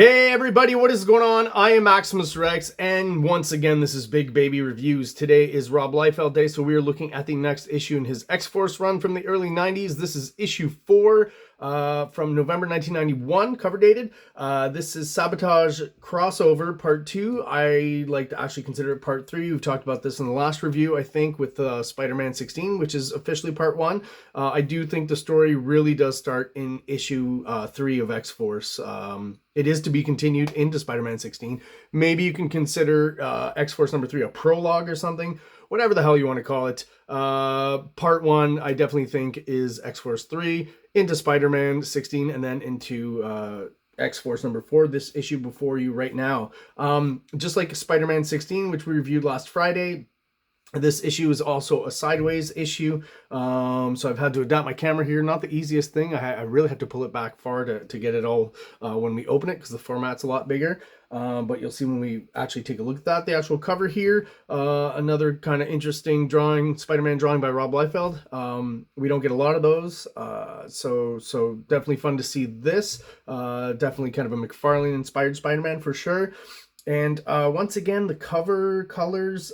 Hey everybody, what is going on? I am Maximus Rex, and once again, this is Big Baby Reviews. Today is Rob Liefeld Day, so we are looking at the next issue in his X-Force run from the early 90s. This is issue 4 from November 1991, cover dated. This is Sabotage Crossover Part 2. I like to actually consider it Part 3. We've talked about this in the last review, I think, with Spider-Man 16, which is officially Part 1. I do think the story really does start in issue 3 of X-Force. It is to be continued into Spider-Man 16. Maybe you can consider X-Force number 3 a prologue or something. Whatever the hell you want to call it. Part 1, I definitely think, is X-Force 3 into Spider-Man 16 and then into X-Force number 4, this issue before you right now. Just like Spider-Man 16, which we reviewed last Friday, this issue is also a sideways issue, so I've had to adapt my camera here. Not the easiest thing. I really have to pull it back far to get it all when we open it, because the format's a lot bigger. But you'll see when we actually take a look at that. The actual cover here, another kind of interesting drawing, Spider-Man drawing by Rob Liefeld. We don't get a lot of those, so definitely fun to see this. Definitely kind of a McFarlane-inspired Spider-Man for sure. And once again, the cover colors,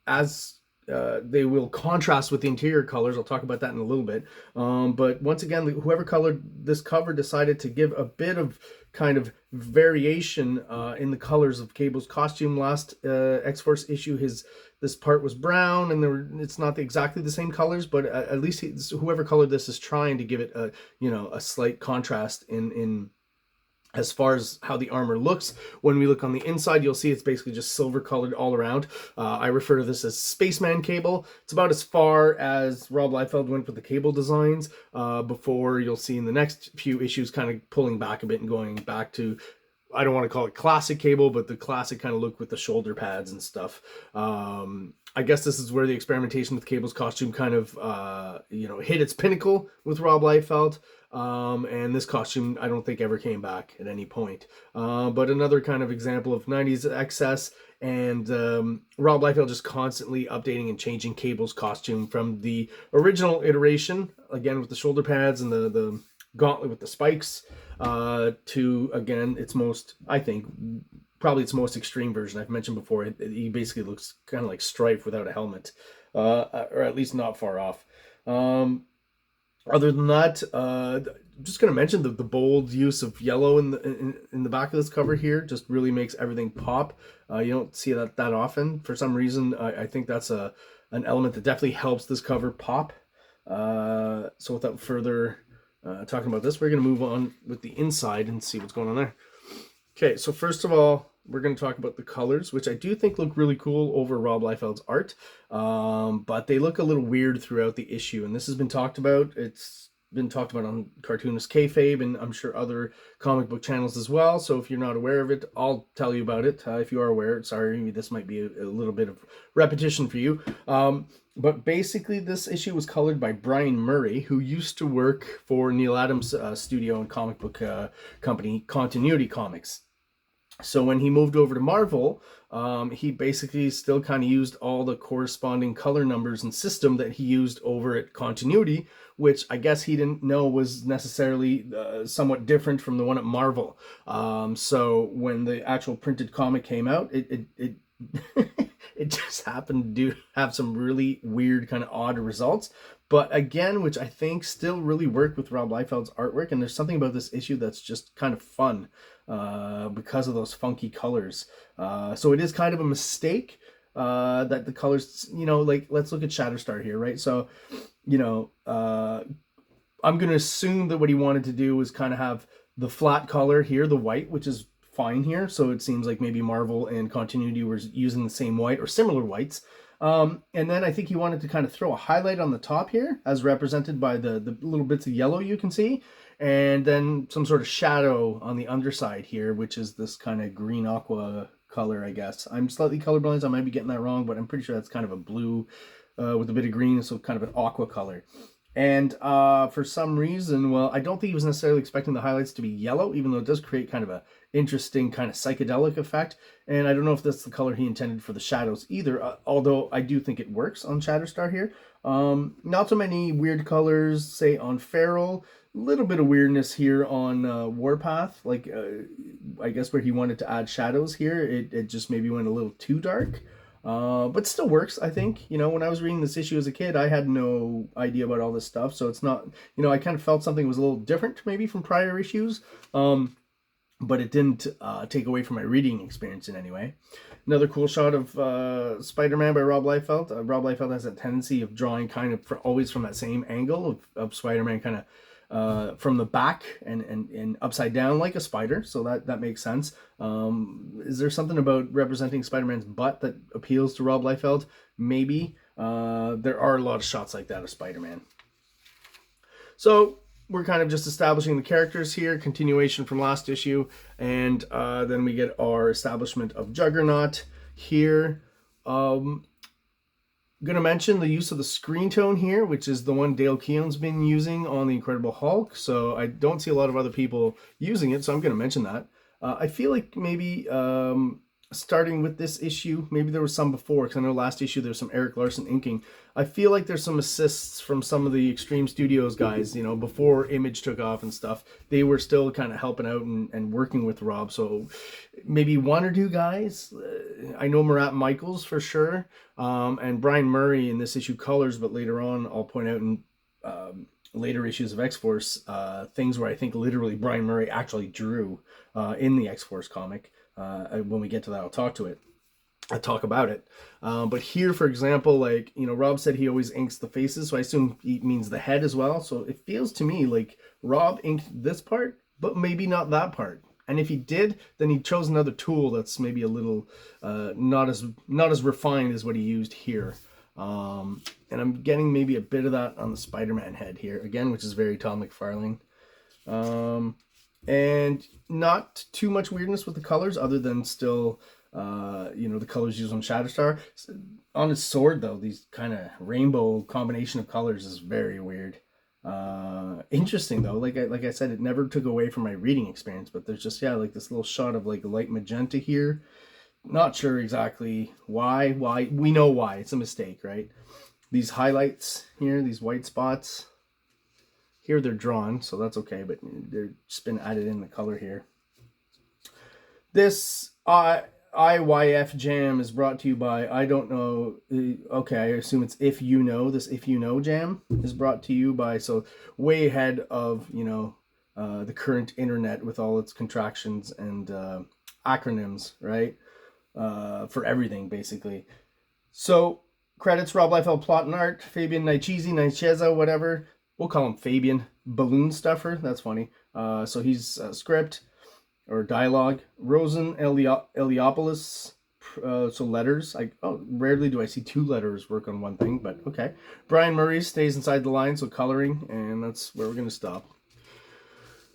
as they will contrast with the interior colors. I'll talk about that in a little bit. But once again, whoever colored this cover decided to give a bit of kind of variation in the colors of Cable's costume. Last X-Force issue, this part was brown, and it's not exactly the same colors, but at least whoever colored this is trying to give it a slight contrast in as far as how the armor looks. When we look on the inside, you'll see it's basically just silver colored all around. I refer to this as Spaceman Cable. It's about as far as Rob Liefeld went with the Cable designs, before you'll see in the next few issues kind of pulling back a bit and going back to, I don't want to call it classic Cable, but the classic kind of look with the shoulder pads and stuff. I guess this is where the experimentation with Cable's costume kind of, hit its pinnacle with Rob Liefeld. And this costume, I don't think ever came back at any point. But another kind of example of 90s excess, and Rob Liefeld just constantly updating and changing Cable's costume from the original iteration, again with the shoulder pads and the gauntlet with the spikes, to, again, its most, I think, probably its most extreme version. I've mentioned before, he basically looks kind of like Strife without a helmet, or at least not far off. Other than that, I'm just going to mention the bold use of yellow in the back of this cover here. Just really makes everything pop. You don't see that often. For some reason, I think that's an element that definitely helps this cover pop. So without further talking about this, we're going to move on with the inside and see what's going on there. Okay, so first of all, we're going to talk about the colors, which I do think look really cool over Rob Liefeld's art, but they look a little weird throughout the issue, and this has been talked about. It's been talked about on Cartoonist Kayfabe, and I'm sure other comic book channels as well, so if you're not aware of it, I'll tell you about it. If you are aware, sorry, this might be a little bit of repetition for you. But basically, this issue was colored by Brian Murray, who used to work for Neil Adams' studio and comic book company, Continuity Comics. So when he moved over to Marvel, he basically still kind of used all the corresponding color numbers and system that he used over at Continuity, which I guess he didn't know was necessarily somewhat different from the one at Marvel. So when the actual printed comic came out, it it just happened to have some really weird, kind of odd results. But again, which I think still really worked with Rob Liefeld's artwork, and there's something about this issue that's just kind of fun because of those funky colors. So it is kind of a mistake that the colors, like, let's look at Shatterstar here, right? So, I'm going to assume that what he wanted to do was kind of have the flat color here, the white, which is fine here. So it seems like maybe Marvel and Continuity were using the same white or similar whites. And then I think he wanted to kind of throw a highlight on the top here, as represented by the little bits of yellow you can see, and then some sort of shadow on the underside here, which is this kind of green aqua color, I guess. I'm slightly colorblind, so I might be getting that wrong, but I'm pretty sure that's kind of a blue with a bit of green, so kind of an aqua color. And for some reason, well, I don't think he was necessarily expecting the highlights to be yellow, even though it does create kind of a interesting kind of psychedelic effect. And I don't know if that's the color he intended for the shadows either, although I do think it works on Shatterstar here. Not so many weird colors, say, on Feral. little bit of weirdness here on Warpath, like I guess where he wanted to add shadows here, it just maybe went a little too dark. But still works, I think. You know, when I was reading this issue as a kid, I had no idea about all this stuff, so it's not, you know, I kind of felt something was a little different maybe from prior issues, but it didn't take away from my reading experience in any way. Another cool shot of Spider-Man by Rob Liefeld. Rob Liefeld has a tendency of drawing kind of always from that same angle of Spider-Man kind of from the back and upside down like a spider, so that makes sense. Is there something about representing Spider-Man's butt that appeals to Rob Liefeld? Maybe. There are a lot of shots like that of Spider-Man. So we're kind of just establishing the characters here, continuation from last issue, and then we get our establishment of Juggernaut here. Going to mention the use of the screen tone here, which is the one Dale Keown's been using on the Incredible Hulk, so I don't see a lot of other people using it, so I'm going to mention that. I feel like maybe starting with this issue, maybe there was some before, because I know last issue there was some Eric Larson inking. I feel like there's some assists from some of the Extreme Studios guys, you know, before Image took off and stuff. They were still kind of helping out and working with Rob, so maybe one or two guys. I know Marat Michaels for sure, and Brian Murray in this issue colors, but later on I'll point out in later issues of X-Force things where I think literally Brian Murray actually drew in the X-Force comic. When we get to that, I'll talk about it. But here, for example, like, you know, Rob said he always inks the faces, so I assume he means the head as well. So it feels to me like Rob inked this part, but maybe not that part. And if he did, then he chose another tool that's maybe a little not as refined as what he used here. And I'm getting maybe a bit of that on the Spider-Man head here again, which is very Todd McFarlane. And not too much weirdness with the colors, other than still, you know, the colors used on Shatterstar. On his sword, though, these kind of rainbow combination of colors is very weird. Interesting, though. Like I said, it never took away from my reading experience, but there's just, yeah, like this little shot of like light magenta here. Not sure exactly why. We know why. It's a mistake, right? These highlights here, these white spots. Here they're drawn, so that's okay, but they're just been added in the color here. This IYF jam is brought to you by, I don't know, okay, I assume it's If You Know. This If You Know jam is brought to you by, so way ahead of, you know, the current internet with all its contractions and acronyms, right? For everything, basically. So, credits Rob Liefeld, plot and art, Fabian Nicieza, whatever. We'll call him Fabian. Balloon Stuffer. That's funny. So he's script or dialogue. Rosen Eliopoulos. So letters. Rarely do I see two letters work on one thing, but okay. Brian Murray stays inside the line, so coloring, and that's where we're going to stop.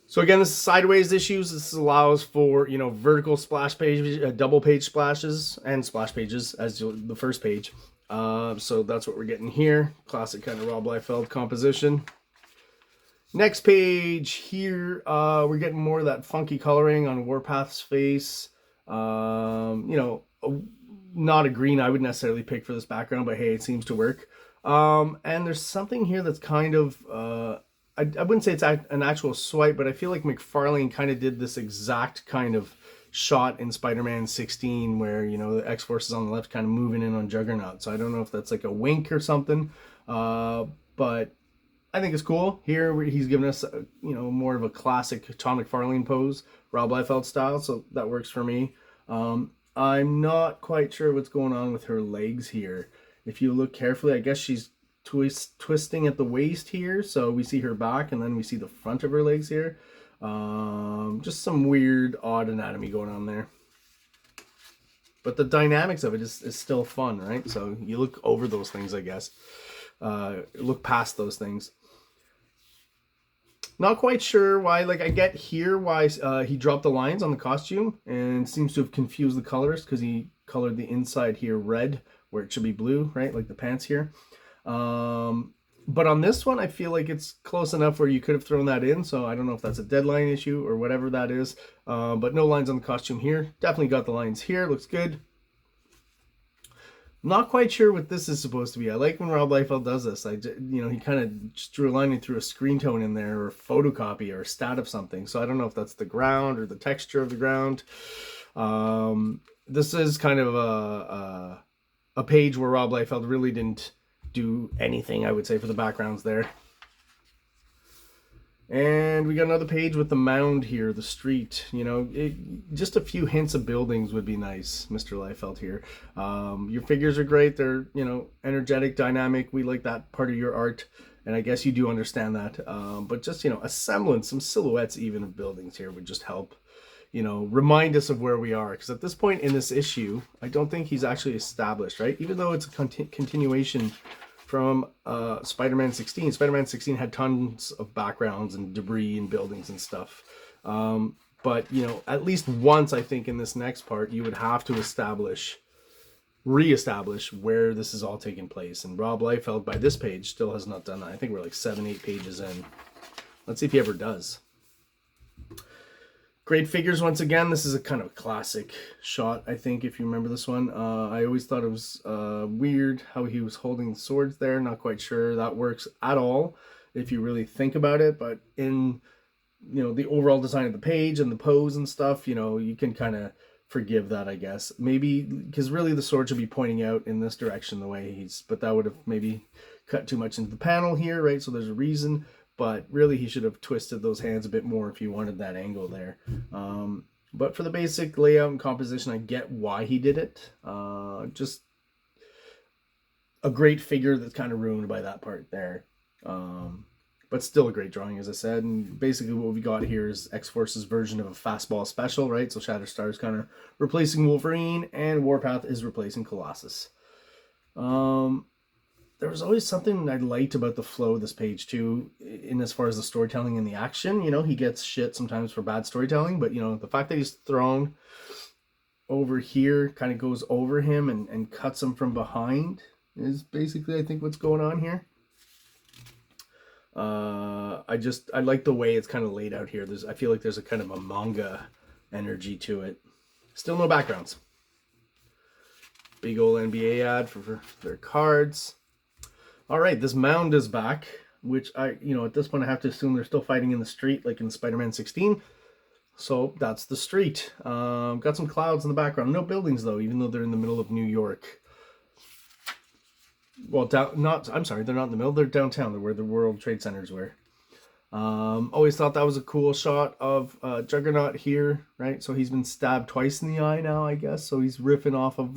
So again, this is sideways issues. This allows for, you know, vertical splash pages, double page splashes, and splash pages as the first page. So that's what we're getting here. Classic kind of Rob Liefeld composition. Next page here, we're getting more of that funky coloring on Warpath's face. You know, not a green I would necessarily pick for this background, but hey, it seems to work. And there's something here that's kind of, I wouldn't say it's an actual swipe, but I feel like McFarlane kind of did this exact kind of shot in Spider-Man 16 where, you know, the X-Force is on the left kind of moving in on Juggernaut. So I don't know if that's like a wink or something, but I think it's cool. Here he's giving us, you know, more of a classic Todd McFarlane pose, Rob Liefeld style, so that works for me. I'm not quite sure what's going on with her legs here. If you look carefully, I guess she's twisting at the waist here, so we see her back and then we see the front of her legs here. Just some weird, odd anatomy going on there. But the dynamics of it is still fun, right? So you look over those things, I guess. Look past those things. Not quite sure why, like I get here why he dropped the lines on the costume and seems to have confused the colors because he colored the inside here red where it should be blue, right? Like the pants here. But on this one, I feel like it's close enough where you could have thrown that in. So I don't know if that's a deadline issue or whatever that is. But no lines on the costume here. Definitely got the lines here. Looks good. Not quite sure what this is supposed to be. I like when Rob Liefeld does this. He kind of just drew a line through a screen tone in there, or a photocopy, or a stat of something. So I don't know if that's the ground or the texture of the ground. This is kind of a page where Rob Liefeld really didn't do anything, I would say, for the backgrounds there. And we got another page with the mound here, the street. Just a few hints of buildings would be nice, Mr. Liefeld here. Your figures are great. They're, energetic, dynamic. We like that part of your art, and I guess you do understand that. But just, a semblance, some silhouettes even of buildings here would just help, remind us of where we are. Because at this point in this issue, I don't think he's actually established, right? Even though it's a continuation from Spider-Man 16. Spider-Man 16 had tons of backgrounds and debris and buildings and stuff. But, at least once, I think, in this next part, you would have to re-establish where this is all taking place. And Rob Liefeld, by this page, still has not done that. I think we're like 7-8 pages in. Let's see if he ever does. Great figures once again. This is a kind of classic shot, I think, if you remember this one. I always thought it was weird how he was holding swords there. Not quite sure that works at all if you really think about it. But in, the overall design of the page and the pose and stuff, you can kind of forgive that, I guess. Maybe, because really the sword should be pointing out in this direction the way he's... But that would have maybe cut too much into the panel here, right? So there's a reason. But really, he should have twisted those hands a bit more if you wanted that angle there. But for the basic layout and composition, I get why he did it. Just a great figure that's kind of ruined by that part there. But still a great drawing, as I said. And basically what we got here is X-Force's version of a fastball special, right? So Shatterstar is kind of replacing Wolverine, and Warpath is replacing Colossus. There was always something I liked about the flow of this page too, in as far as the storytelling and the action. He gets shit sometimes for bad storytelling, but the fact that he's thrown over here, kind of goes over him and cuts him from behind is basically, I think, what's going on here. I like the way it's kind of laid out here. I feel like there's a kind of a manga energy to it. Still no backgrounds. Big old NBA ad for their cards. All right, this mound is back, which at this point I have to assume they're still fighting in the street like in Spider-Man 16. So that's the street. Got some clouds in the background. No buildings though, even though they're in the middle of New York. Well, I'm sorry, they're not in the middle. They're downtown. They're where the World Trade Centers were. Always thought that was a cool shot of Juggernaut here, right? So he's been stabbed twice in the eye now, I guess. So he's riffing off of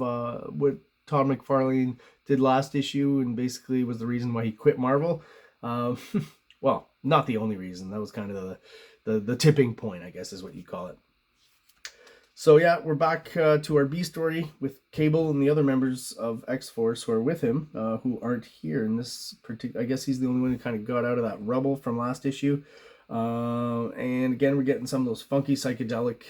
what Todd McFarlane did last issue, and basically was the reason why he quit Marvel. Well, not the only reason. That was kind of the tipping point, I guess is what you'd call it. So yeah, we're back to our B story with Cable and the other members of X-Force who are with him, who aren't here in this particular... I guess he's the only one who kind of got out of that rubble from last issue. And again, we're getting some of those funky psychedelic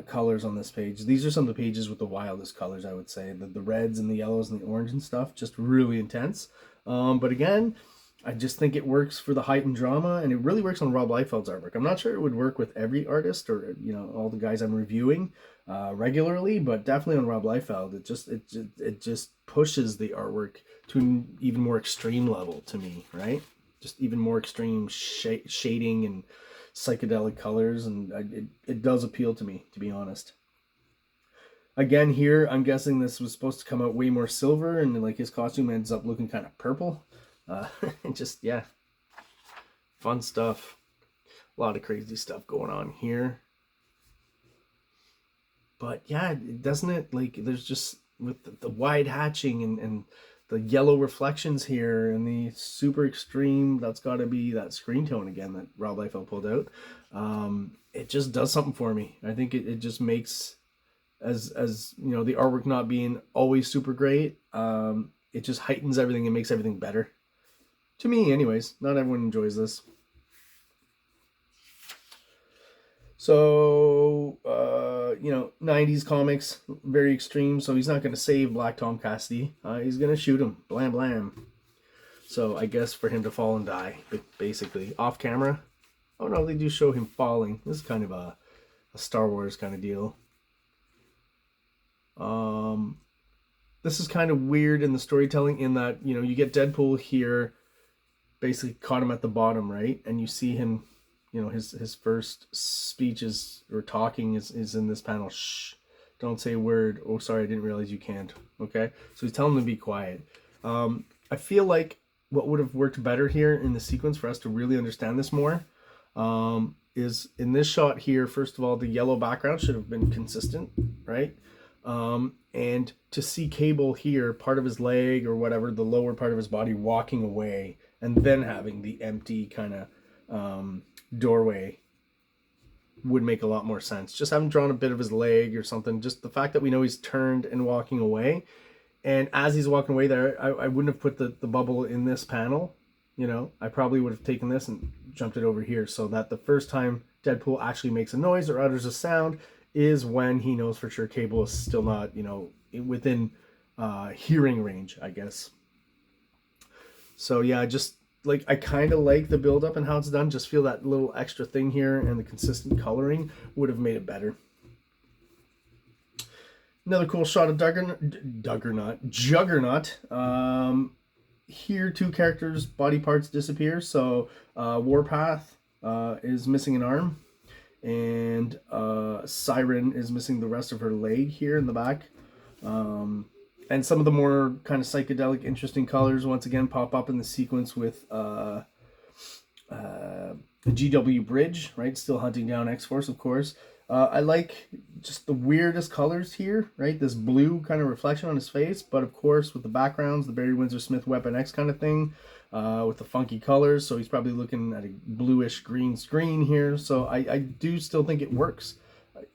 colors on this page. These are some of the pages with the wildest colors, I would say. The reds and the yellows and the orange and stuff, just really intense. But again, I just think it works for the heightened drama, and it really works on Rob Liefeld's artwork. I'm not sure it would work with every artist or all the guys I'm reviewing regularly, but definitely on Rob Liefeld, it just pushes the artwork to an even more extreme level to me, right? Just even more extreme shading and psychedelic colors, and it does appeal to me, to be honest. Again, here I'm guessing this was supposed to come out way more silver, and like his costume ends up looking kind of purple. Just, yeah, fun stuff. A lot of crazy stuff going on here. But yeah, doesn't it, like, there's just with the wide hatching and the yellow reflections here and the super extreme, that's got to be that screen tone again that Rob Liefeld pulled out. It just does something for me. I think it just makes, as the artwork not being always super great, it just heightens everything and makes everything better. To me, anyways. Not everyone enjoys this. So, 90s comics, very extreme. So he's not going to save Black Tom Cassidy. He's going to shoot him. Blam, blam. So I guess for him to fall and die, basically. Off camera. Oh, no, they do show him falling. This is kind of a Star Wars kind of deal. this is kind of weird in the storytelling in that, you know, you get Deadpool here, basically caught him at the bottom, right? And you see him, you know, his first speeches or talking is in this panel. Shh, don't say a word. Oh, sorry, I didn't realize you can't. Okay, so he's telling him to be quiet. I feel like what would have worked better here in the sequence for us to really understand this more is in this shot here. First of all, the yellow background should have been consistent, right? And to see Cable here, part of his leg or whatever, the lower part of his body walking away, and then having the empty kind of doorway would make a lot more sense. Just having drawn a bit of his leg or something, just the fact that we know he's turned and walking away, and as he's walking away there, I wouldn't have put the bubble in this panel, you know. I probably would have taken this and jumped it over here, so that the first time Deadpool actually makes a noise or utters a sound is when he knows for sure Cable is still not, you know, within hearing range, I guess. So yeah, just like, I kind of like the build up and how it's done. Just feel that little extra thing here and the consistent coloring would have made it better. Another cool shot of Juggernaut. Here, two characters' body parts disappear. So Warpath is missing an arm, and Siren is missing the rest of her leg here in the back. And some of the more kind of psychedelic, interesting colors once again pop up in the sequence with the GW Bridge, right? Still hunting down X-Force, of course. I like just the weirdest colors here, right? This blue kind of reflection on his face, but of course with the backgrounds, the Barry Windsor Smith Weapon X kind of thing, with the funky colors. So he's probably looking at a bluish green screen here. So I do still think it works.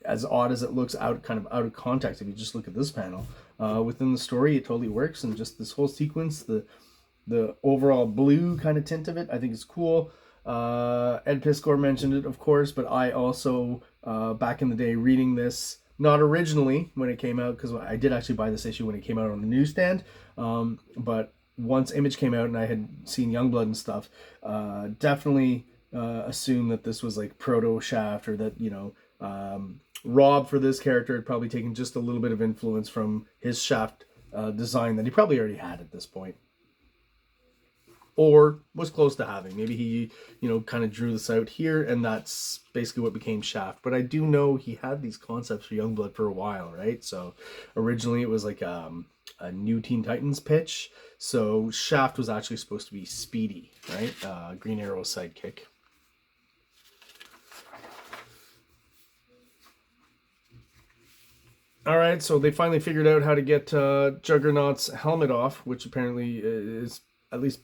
As odd as it looks out of context, if you just look at this panel. Within the story, it totally works, and just this whole sequence, the overall blue kind of tint of it, I think is cool. Ed Piskor mentioned it, of course, but I also, back in the day, reading this, not originally when it came out, because I did actually buy this issue when it came out on the newsstand, but once Image came out and I had seen Youngblood and stuff, definitely assumed that this was like proto Shaft, or that, you know, Rob for this character had probably taken just a little bit of influence from his Shaft design that he probably already had at this point, or was close to having. Maybe he, you know, kind of drew this out here, and that's basically what became Shaft. But I do know he had these concepts for Youngblood for a while, right? So originally it was like a new Teen Titans pitch. So Shaft was actually supposed to be Speedy, right? Green Arrow's sidekick. All right, so they finally figured out how to get Juggernaut's helmet off, which apparently is at least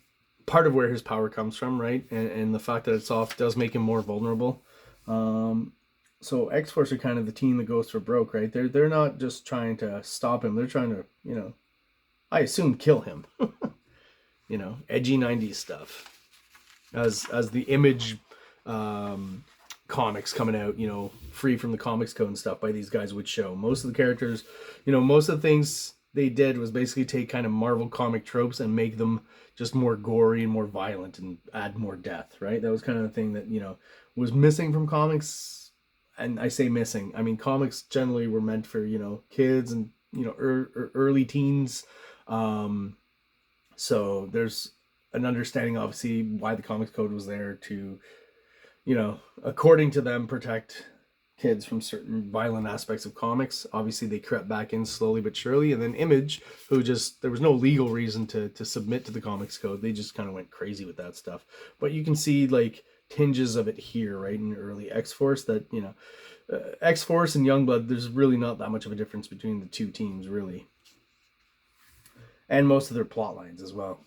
part of where his power comes from, right? And the fact that it's off does make him more vulnerable. So X-Force are kind of the team that goes for broke, right? They're not just trying to stop him. They're trying to, you know, I assume kill him. You know, edgy 90s stuff. As the Image comics coming out, you know, free from the Comics Code and stuff by these guys would show. Most of the characters, you know, most of the things they did was basically take kind of Marvel comic tropes and make them just more gory and more violent and add more death, right? That was kind of the thing that, you know, was missing from comics. And I say missing, I mean, comics generally were meant for, you know, kids and, you know, early teens. So there's an understanding, obviously, why the Comics Code was there to, you know, according to them, protect kids from certain violent aspects of comics. Obviously, they crept back in slowly but surely. And then Image, who just, there was no legal reason to submit to the Comics Code. They just kind of went crazy with that stuff. But you can see, like, tinges of it here, right, in early X-Force, that, you know, X-Force and Youngblood, there's really not that much of a difference between the two teams, really. And most of their plot lines as well.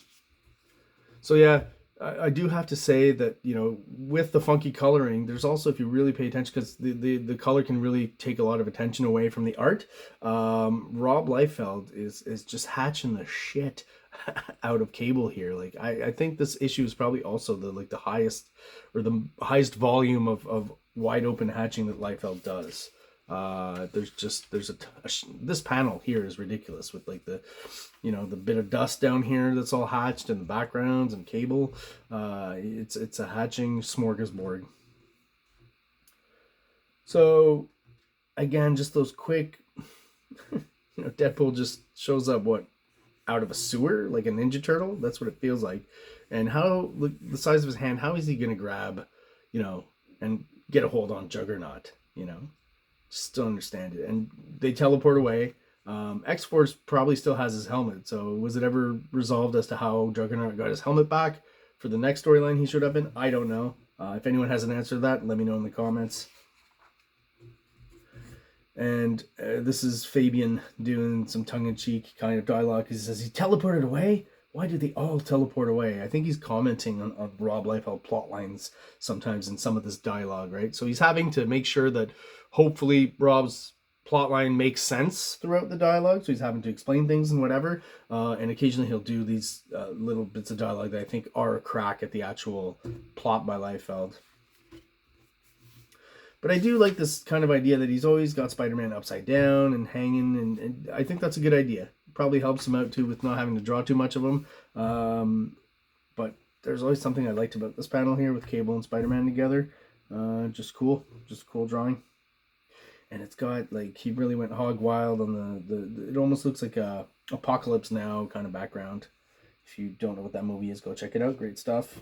So, yeah, I do have to say that, you know, with the funky coloring, there's also, if you really pay attention, because the color can really take a lot of attention away from the art. Rob Liefeld is just hatching the shit out of Cable here. Like, I think this issue is probably also the highest, or the highest volume of wide open hatching that Liefeld does. This panel here is ridiculous with, like, the, you know, the bit of dust down here that's all hatched in the backgrounds and Cable. It's a hatching smorgasbord. So again, just those quick, you know, Deadpool just shows up, what, out of a sewer, like a Ninja Turtle. That's what it feels like. And how, the size of his hand, how is he going to grab, you know, and get a hold on Juggernaut, you know? Just don't understand it. And they teleport away. X-Force probably still has his helmet. So was it ever resolved as to how Juggernaut got his helmet back for the next storyline he showed up in? I don't know. If anyone has an answer to that, let me know in the comments. And this is Fabian doing some tongue-in-cheek kind of dialogue. He says, he teleported away? Why do they all teleport away? I think he's commenting on Rob Liefeld plot lines sometimes in some of this dialogue, right? So he's having to make sure that hopefully Rob's plotline makes sense throughout the dialogue. So he's having to explain things and whatever. And occasionally he'll do these little bits of dialogue that I think are a crack at the actual plot by Liefeld. But I do like this kind of idea that he's always got Spider-Man upside down and hanging, and I think that's a good idea. Probably helps him out too with not having to draw too much of him. But there's always something I liked about this panel here with Cable and Spider-Man together. Just cool drawing. And it's got, like, he really went hog wild on the it almost looks like a Apocalypse Now kind of background. If you don't know what that movie is, go check it out. Great stuff.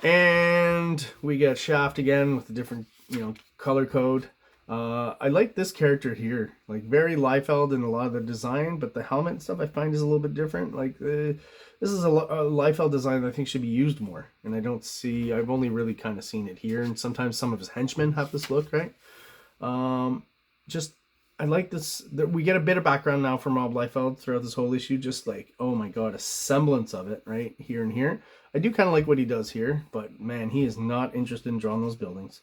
And we get Shaft again with a different, you know, color code. I like this character here, like very Liefeld in a lot of the design, but the helmet and stuff I find is a little bit different. Like this is a Liefeld design that I think should be used more, and I don't see. I've only really kind of seen it here, and sometimes some of his henchmen have this look, right? Just I like this. That we get a bit of background now from Rob Liefeld throughout this whole issue. Just like, oh my god, a semblance of it right here and here. I do kind of like what he does here, but man, he is not interested in drawing those buildings.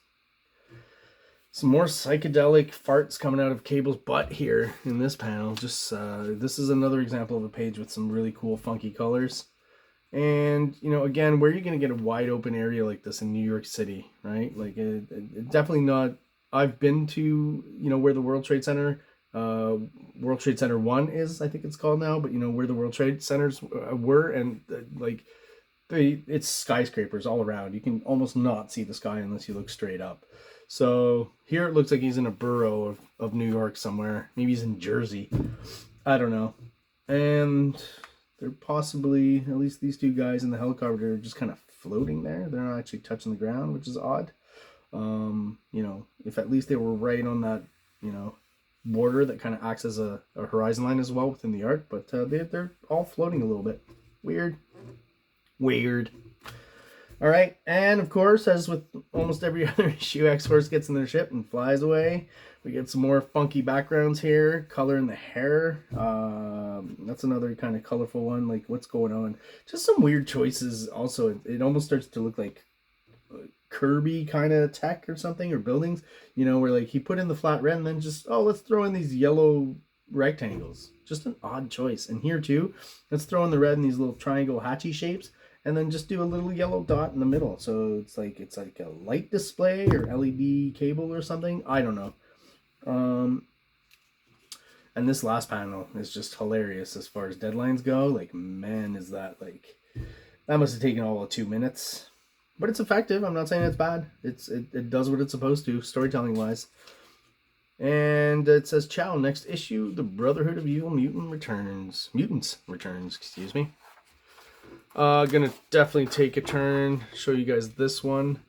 Some more psychedelic farts coming out of Cable's butt here in this panel. Just this is another example of a page with some really cool, funky colors. And, you know, again, where are you going to get a wide open area like this in New York City, right? Like, definitely not. I've been to, you know, where the World Trade Center 1 is, I think it's called now, but, you know, where the World Trade Centers were, and, like, it's skyscrapers all around. You can almost not see the sky unless you look straight up. So here it looks like he's in a borough of New York somewhere. Maybe he's in Jersey. I don't know. And they're possibly, at least these two guys in the helicopter, are just kind of floating there. They're not actually touching the ground, which is odd. You know, if at least they were right on that, you know, border that kind of acts as a horizon line as well within the arc. But they're all floating a little bit. Weird. All right, and of course, as with almost every other issue, X-Force gets in their ship and flies away. We get some more funky backgrounds here, color in the hair. That's another kind of colorful one. Like, what's going on? Just some weird choices. Also, it almost starts to look like Kirby kind of tech or something, or buildings. You know, where like he put in the flat red and then just, oh, let's throw in these yellow rectangles. Just an odd choice. And here too, let's throw in the red in these little triangle hatchy shapes. And then just do a little yellow dot in the middle. So it's like a light display or LED cable or something. I don't know. And this last panel is just hilarious as far as deadlines go. Like, man, is that like... That must have taken all of 2 minutes. But it's effective. I'm not saying it's bad. It does what it's supposed to, storytelling-wise. And it says, ciao, next issue, the Brotherhood of Evil Mutants returns, excuse me. Gonna definitely take a turn, show you guys this one.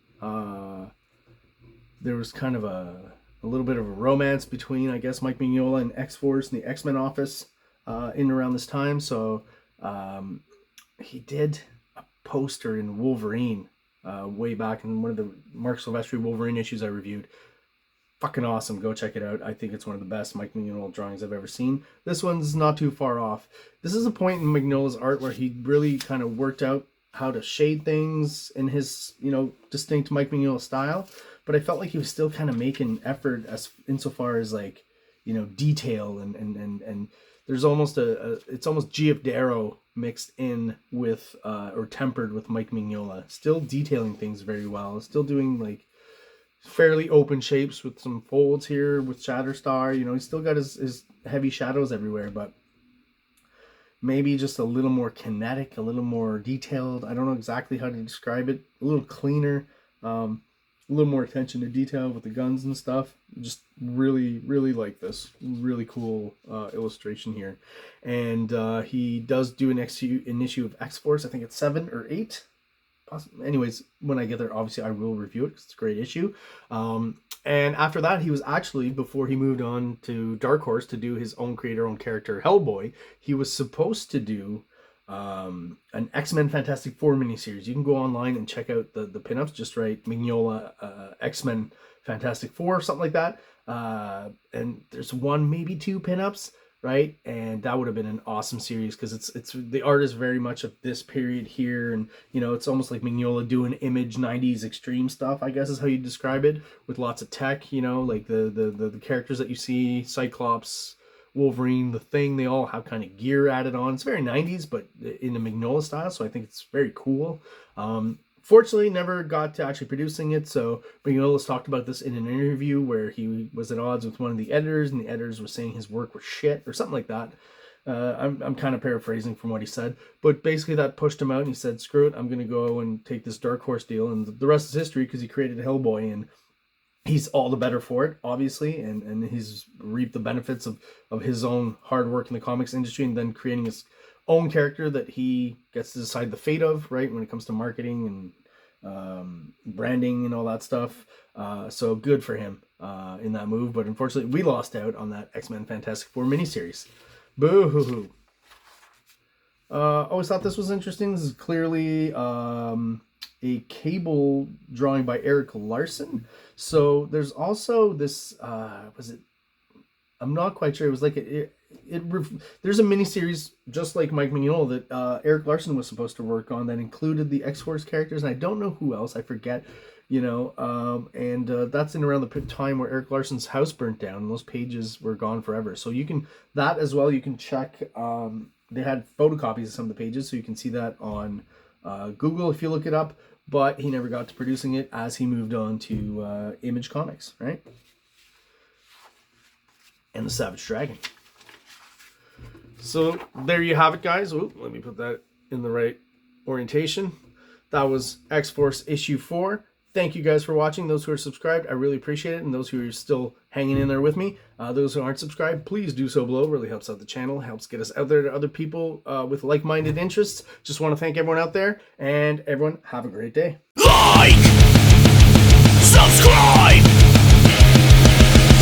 There was kind of a little bit of a romance between, I guess, Mike Mignola and X-Force in the X-Men office in and around this time. So he did a poster in Wolverine way back in one of the Mark Silvestri Wolverine issues I reviewed. Fucking awesome. Go check it out. I think it's one of the best Mike Mignola drawings I've ever seen. This one's not too far off. This is a point in Mignola's art where he really kind of worked out how to shade things in his, you know, distinct Mike Mignola style. But I felt like he was still kind of making effort as insofar as, like, you know, detail and there's almost it's almost GF Darrow mixed in with or tempered with Mike Mignola. Still detailing things very well. Still doing like fairly open shapes with some folds here with Shatterstar. You know, he's still got his heavy shadows everywhere, but maybe just a little more kinetic, a little more detailed. I don't know exactly how to describe it. A little cleaner. a little more attention to detail with the guns and stuff. Just really, really like this. Really cool illustration here. And he does do an issue of X-Force. I think it's 7 or 8. Anyways, when I get there, obviously I will review it because it's a great issue. And after that, he was actually, before he moved on to Dark Horse to do his own creator-owned character, Hellboy, he was supposed to do an X-Men Fantastic Four miniseries. You can go online and check out the pinups. Just write Mignola X-Men Fantastic Four or something like that. And there's 1, maybe 2 pinups, right? And that would have been an awesome series because it's the art is very much of this period here, and you know, it's almost like Mignola doing Image 90s extreme stuff, I guess is how you describe it, with lots of tech, you know, like the characters that you see, Cyclops, Wolverine, the Thing, they all have kind of gear added on. It's very 90s, but in the Mignola style, so I think it's very cool. Fortunately, never got to actually producing it, so Mignola's talked about this in an interview where he was at odds with one of the editors, and the editors were saying his work was shit, or something like that. I'm kind of paraphrasing from what he said, but basically that pushed him out, and he said, screw it, I'm going to go and take this Dark Horse deal, and the rest is history, because he created Hellboy, and he's all the better for it, obviously, and he's reaped the benefits of his own hard work in the comics industry, and then creating his own character that he gets to decide the fate of, right, when it comes to marketing and branding and all that stuff. So good for him in that move, but unfortunately we lost out on that X-Men Fantastic Four miniseries. Boo-hoo-hoo. Always thought this was interesting. This is clearly a Cable drawing by Eric Larson. So there's also this, I'm not quite sure. It was like there's a miniseries just like Mike Mignola that Eric Larson was supposed to work on that included the X-Force characters, and I don't know who else, I forget, you know, and that's in around the time where Eric Larson's house burnt down and those pages were gone forever. So you can, that as well, you can check, they had photocopies of some of the pages, so you can see that on Google if you look it up, but he never got to producing it as he moved on to Image Comics, right? And the Savage Dragon. So there you have it, guys. Ooh, let me put that in the right orientation. That was X-Force issue 4. Thank you guys for watching. Those who are subscribed, I really appreciate it. And those who are still hanging in there with me, those who aren't subscribed, please do so below. It really helps out the channel, helps get us out there to other people with like-minded interests. Just want to thank everyone out there, and everyone have a great day. Like, subscribe,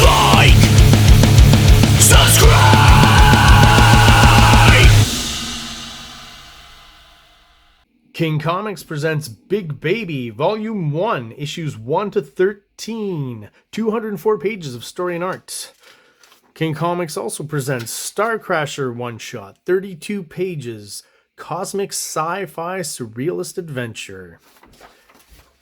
like, subscribe. King Comics presents Big Baby, Volume 1, Issues 1 to 13, 204 pages of story and art. King Comics also presents Star Crasher one-shot, 32 pages, cosmic sci-fi surrealist adventure.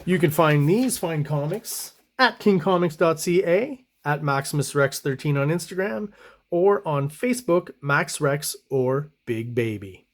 You can find these fine comics at KINGCOMICS.CA, at MaximusRex13 on Instagram, or on Facebook, MaxRex or Big Baby.